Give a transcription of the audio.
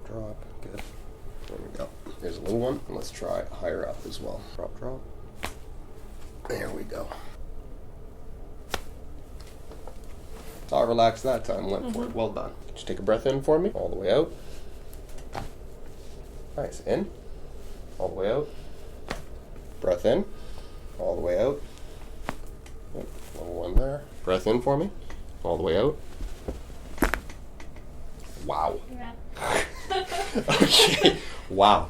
Drop, drop. Good. There we go. There's a little one. And let's try higher up as well. Drop, drop. There we go. Saw relaxed that time. Went for it. Well done. Just take a breath in for me. All the way out. Nice. In. All the way out. Breath in. All the way out. Yep. Little one there. Breath in for me. All the way out. Wow. Yeah. Okay. Wow.